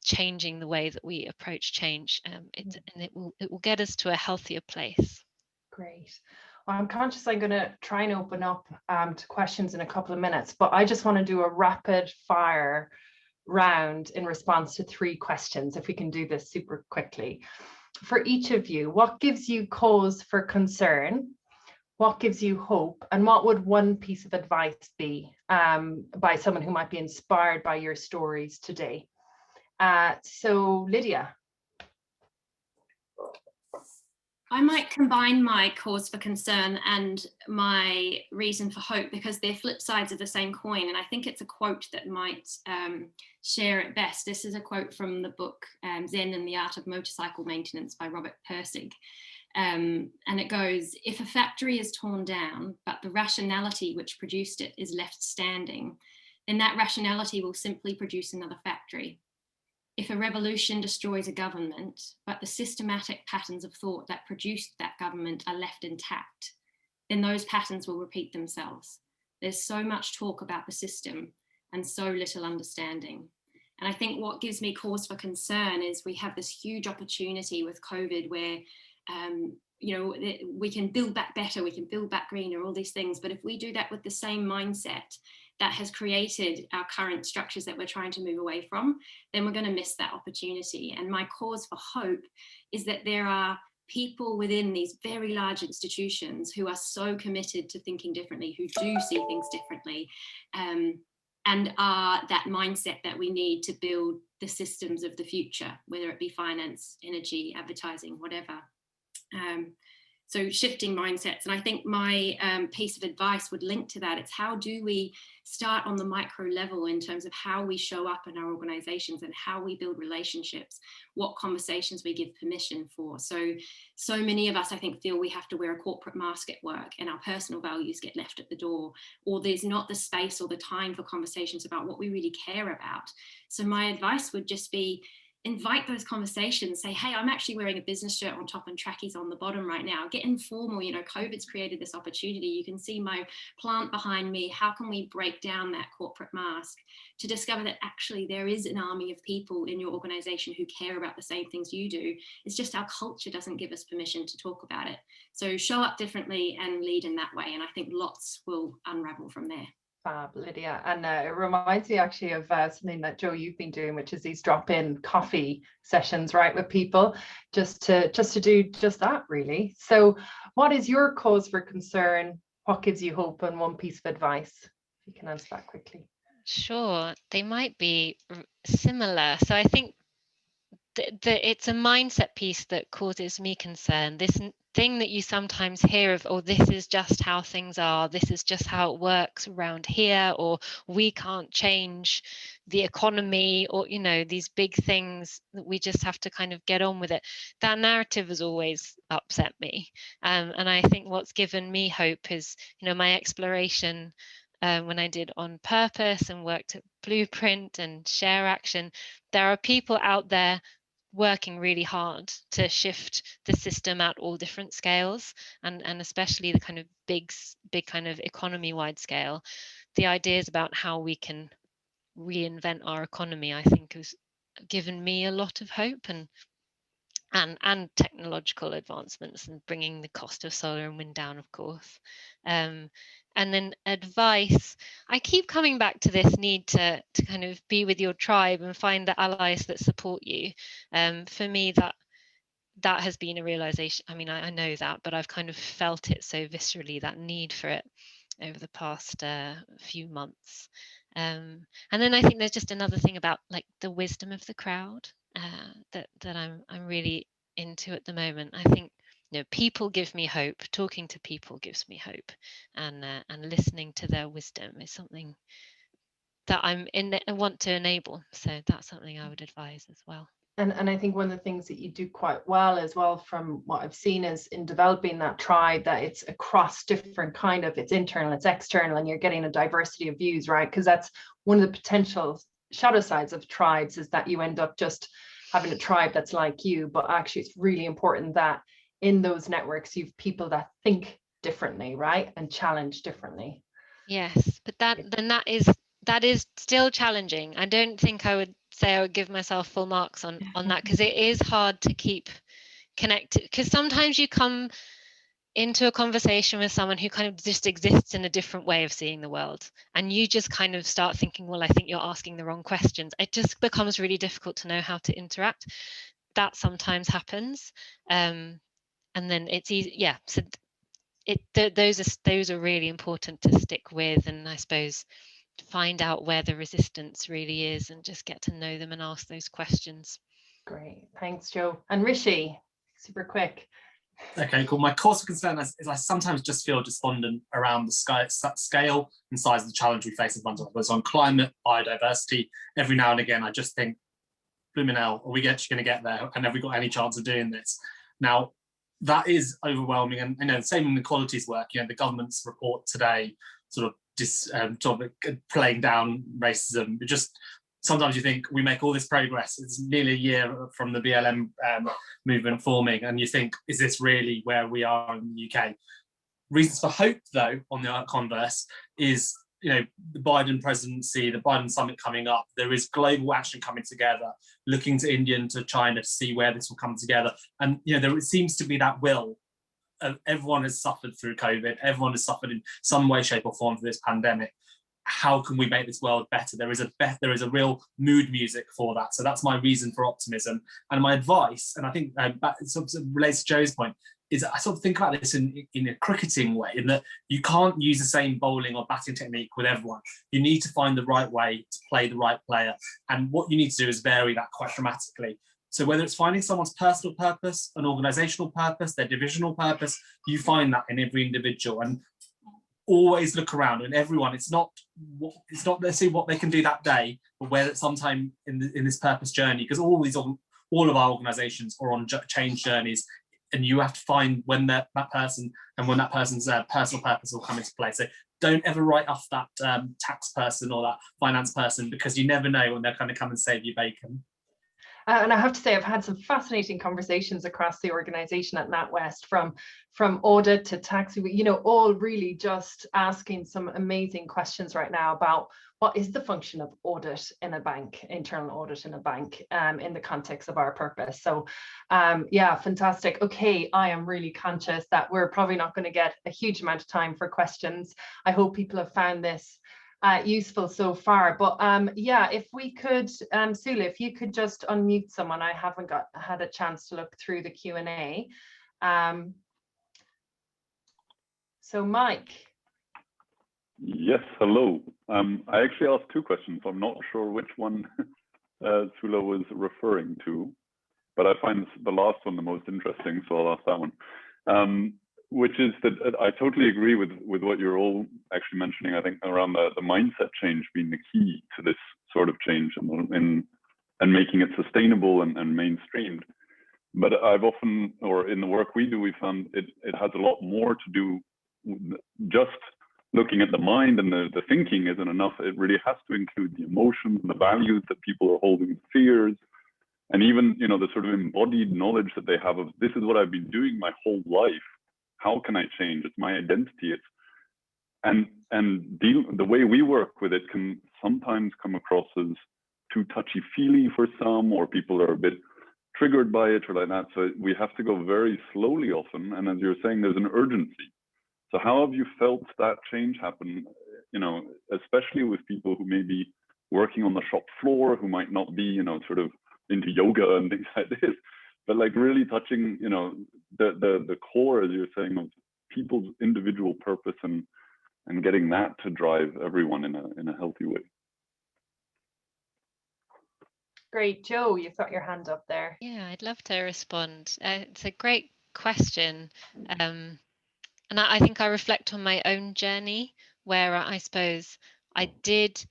changing the way that we approach change. And it will get us to a healthier place. Great. Well, I'm conscious I'm going to try and open up to questions in a couple of minutes, but I just want to do a rapid fire round in response to 3 questions, if we can do this super quickly. For each of you, what gives you cause for concern? What gives you hope? And what would one piece of advice be by someone who might be inspired by your stories today? So Lydia. I might combine my cause for concern and my reason for hope, because they're flip sides of the same coin. And I think it's a quote that might share it best. This is a quote from the book Zen and the Art of Motorcycle Maintenance by Robert Pirsig. And it goes, if a factory is torn down, but the rationality which produced it is left standing, then that rationality will simply produce another factory. If a revolution destroys a government, but the systematic patterns of thought that produced that government are left intact, then those patterns will repeat themselves. There's so much talk about the system and so little understanding. And I think what gives me cause for concern is we have this huge opportunity with COVID where, you know, we can build back better, we can build back greener, all these things. But if we do that with the same mindset that has created our current structures that we're trying to move away from, then we're going to miss that opportunity. And my cause for hope is that there are people within these very large institutions who are so committed to thinking differently, who do see things differently, and are that mindset that we need to build the systems of the future, whether it be finance, energy, advertising, whatever. So shifting mindsets. And I think my piece of advice would link to that. It's how do we start on the micro level in terms of how we show up in our organizations and how we build relationships, what conversations we give permission for. So many of us, I think, feel we have to wear a corporate mask at work and our personal values get left at the door, or there's not the space or the time for conversations about what we really care about. So my advice would just be, invite those conversations, say, hey, I'm actually wearing a business shirt on top and trackies on the bottom right now. Get informal, you know, COVID's created this opportunity. You can see my plant behind me. How can we break down that corporate mask to discover that actually there is an army of people in your organization who care about the same things you do? It's just our culture doesn't give us permission to talk about it. So show up differently and lead in that way. And I think lots will unravel from there. Fab, Lydia. And it reminds me actually of something that Joe, you've been doing, which is these drop-in coffee sessions, right, with people, just to do just that, really. So what is your cause for concern? What gives you hope? And one piece of advice, if you can answer that quickly. Sure, they might be similar. So I think it's a mindset piece that causes me concern. This thing that you sometimes hear of, oh, this is just how things are, this is just how it works around here, or we can't change the economy, or, you know, these big things that we just have to kind of get on with it. That narrative has always upset me. And I think what's given me hope is, you know, my exploration when I did On Purpose and worked at Blueprint and Share Action. There are people out there working really hard to shift the system at all different scales, and especially the kind of big kind of economy-wide scale. The ideas about how we can reinvent our economy, I think, has given me a lot of hope, and technological advancements, and bringing the cost of solar and wind down, of course. And then advice, I keep coming back to this need to kind of be with your tribe and find the allies that support you. For me, that has been a realization. I mean, I know that, but I've kind of felt it so viscerally, that need for it, over the past few months. And then I think there's just another thing about, like, the wisdom of the crowd that I'm really into at the moment. I think, you know, people give me hope. Talking to people gives me hope, and listening to their wisdom is something that I want to enable. So that's something I would advise as well. And I think one of the things that you do quite well as well, from what I've seen, is in developing that tribe, that it's across different kind of, it's internal, it's external, and you're getting a diversity of views, right? Because that's one of the potential shadow sides of tribes, is that you end up just having a tribe that's like you, but actually it's really important that in those networks you've people that think differently, right, and challenge differently. Yes, but that is still challenging. I don't think I would say I would give myself full marks on that, because it is hard to keep connected, because sometimes you come into a conversation with someone who kind of just exists in a different way of seeing the world, and you just kind of start thinking, well, I think you're asking the wrong questions. It just becomes really difficult to know how to interact. That sometimes happens, and then it's easy. Yeah, so those are really important to stick with, and I suppose find out where the resistance really is and just get to know them and ask those questions. Great, thanks, Joe. And Rishi, super quick. Okay, cool. My cause for concern is I sometimes just feel despondent around the scale and size of the challenge we face in front of us. On climate, biodiversity, every now and again, I just think, blooming hell, are we actually going to get there? And have we got any chance of doing this? Now, that is overwhelming. And, you know, the same in the qualities work. You know, the government's report today sort of playing down racism. It just, sometimes you think we make all this progress. It's nearly a year from the BLM movement forming, and you think, is this really where we are in the UK? Reasons for hope, though, on the converse, is, you know, the Biden presidency, the Biden summit coming up. There is global action coming together, looking to India and to China to see where this will come together. And, you know, there seems to be that will. Everyone has suffered through COVID. Everyone has suffered in some way, shape, or form for this pandemic. How can we make this world better? There is a real mood music for that. So that's my reason for optimism. And my advice, and I think it sort of relates to Joe's point, is I sort of think about this in a cricketing way, in that you can't use the same bowling or batting technique with everyone. You need to find the right way to play the right player. And what you need to do is vary that quite dramatically. So whether it's finding someone's personal purpose, an organizational purpose, their divisional purpose, you find that in every individual. And always look around, and everyone, it's not let's see what they can do that day, but where it's sometime in this purpose journey, because all of our organizations are on change journeys, and you have to find when that person and when that person's personal purpose will come into play. So don't ever write off that tax person or that finance person, because you never know when they're going to come and save you bacon. And I have to say, I've had some fascinating conversations across the organization at NatWest, from audit to tax, you know, all really just asking some amazing questions right now about what is the function of audit in a bank, internal audit in a bank, in the context of our purpose. So yeah, fantastic. Okay, I am really conscious that we're probably not going to get a huge amount of time for questions. I hope people have found this useful so far. But yeah, if we could, Sula, if you could just unmute someone. I haven't had a chance to look through the Q&A. So Mike. Yes, hello. I actually asked two questions. I'm not sure which one Sula was referring to, but I find the last one the most interesting, so I'll ask that one. Which is that I totally agree with what you're all actually mentioning. I think around the mindset change being the key to this sort of change and making it sustainable and mainstreamed. But I've often, or in the work we do, we found it has a lot more to do with just looking at the mind, and the thinking isn't enough. It really has to include the emotions and the values that people are holding, the fears, and even, you know, the sort of embodied knowledge that they have of, this is what I've been doing my whole life. How can I change? It's my identity. The way we work with it can sometimes come across as too touchy-feely for some, or people are a bit triggered by it or like that. So we have to go very slowly often. And as you're saying, there's an urgency. So how have you felt that change happen, you know, especially with people who may be working on the shop floor, who might not be, you know, sort of into yoga and things like this, but like really touching, you know, the core, as you're saying, of people's individual purpose and getting that to drive everyone in a healthy way. Great. Joe, you've got your hand up there. Yeah, I'd love to respond. It's a great question. And I think I reflect on my own journey, where I suppose I did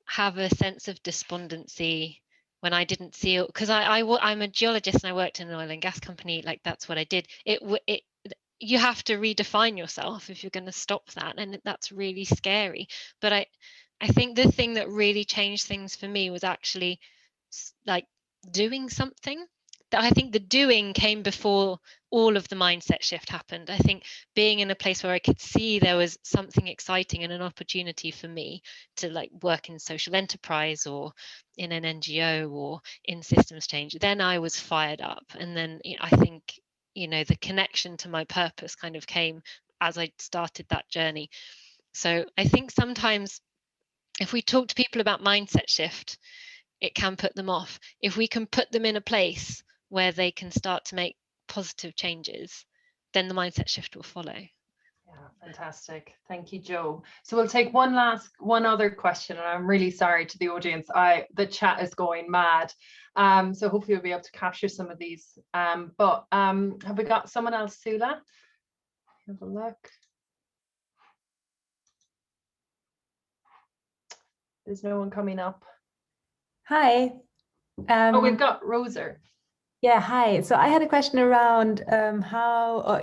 have a sense of despondency when I didn't see it, because I'm a geologist and I worked in an oil and gas company. Like, that's what I did. You have to redefine yourself if you're going to stop that, and that's really scary. But I think the thing that really changed things for me was actually like doing something. That I think the doing came before all of the mindset shift happened. I think being in a place where I could see there was something exciting and an opportunity for me to like work in social enterprise or in an NGO or in systems change, then I was fired up. And then I think, you know, the connection to my purpose kind of came as I started that journey. So I think sometimes if we talk to people about mindset shift, it can put them off. If we can put them in a place where they can start to make positive changes, then the mindset shift will follow. Yeah, fantastic. Thank you, Joe. So we'll take one other question, and I'm really sorry to the audience. The chat is going mad. So hopefully we'll be able to capture some of these. But have we got someone else, Sula? Have a look. There's no one coming up. Hi. Oh, we've got Rosa. Yeah, hi. So I had a question around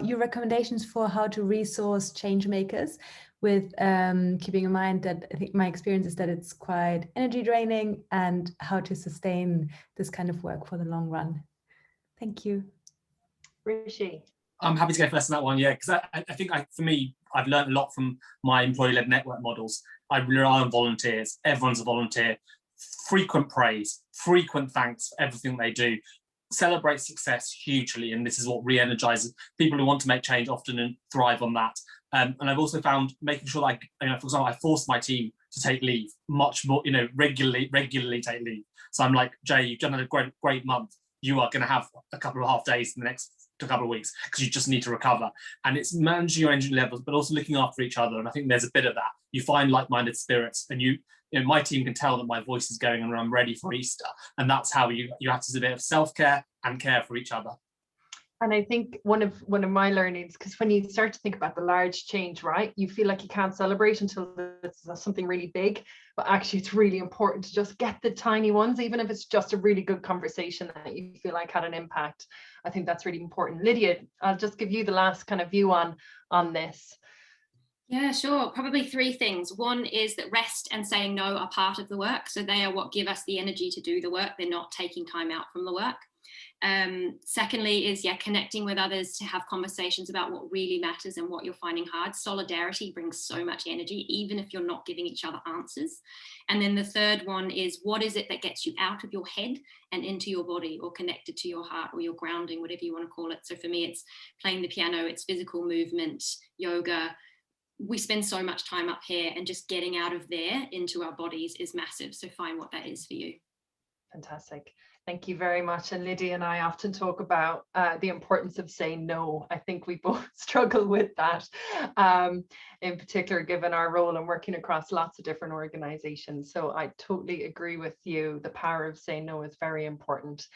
your recommendations for how to resource change makers, with keeping in mind that I think my experience is that it's quite energy draining, and how to sustain this kind of work for the long run. Thank you. Rishi. I'm happy to go first on that one, yeah, because I think for me, I've learned a lot from my employee-led network models. I rely on volunteers. Everyone's a volunteer. Frequent praise, frequent thanks for everything they do. Celebrate success hugely, and this is what re-energizes people who want to make change often and thrive on that. And I've also found making sure, like, you know, for example, I forced my team to take leave much more, you know, regularly take leave. So I'm like, Jay, you've done a great month. You are going to have a couple of half days in the next couple of weeks because you just need to recover. And it's managing your energy levels, but also looking after each other. And I think there's a bit of that. You find like-minded spirits, and you know, my team can tell that my voice is going and I'm ready for Easter. And that's how you have to do a bit of self-care and care for each other. And I think one of my learnings, because when you start to think about the large change, right, you feel like you can't celebrate until it's something really big, but actually it's really important to just get the tiny ones, even if it's just a really good conversation that you feel like had an impact. I think that's really important. Lydia, I'll just give you the last kind of view on this. Yeah, sure. Probably three things. One is that rest and saying no are part of the work. So they are what give us the energy to do the work. They're not taking time out from the work. Secondly is, connecting with others to have conversations about what really matters and what you're finding hard. Solidarity brings so much energy, even if you're not giving each other answers. And then the third one is, what is it that gets you out of your head and into your body, or connected to your heart, or your grounding, whatever you want to call it. So for me, it's playing the piano, it's physical movement, yoga, we spend so much time up here, and just getting out of there into our bodies is massive. So find what that is for you. Fantastic. Thank you very much. And Lydia and I often talk about the importance of saying no. I think we both struggle with that, in particular, given our role and working across lots of different organizations. So I totally agree with you. The power of saying no is very important.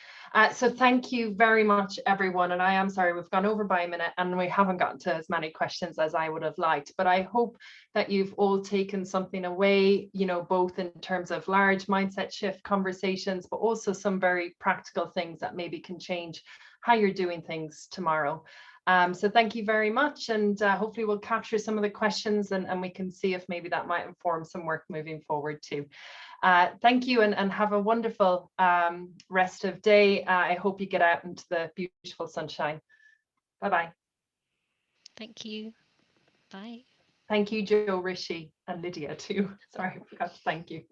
So thank you very much, everyone. And I am sorry, we've gone over by a minute and we haven't gotten to as many questions as I would have liked, but I hope that you've all taken something away, you know, both in terms of large mindset shift conversations, but also some very practical things that maybe can change how you're doing things tomorrow. So thank you very much, and hopefully we'll capture some of the questions and we can see if maybe that might inform some work moving forward too. Thank you, and have a wonderful rest of day. I hope you get out into the beautiful sunshine. Bye-bye. Thank you. Bye. Thank you, Joe, Rishi, and Lydia too. Sorry, I forgot to thank you.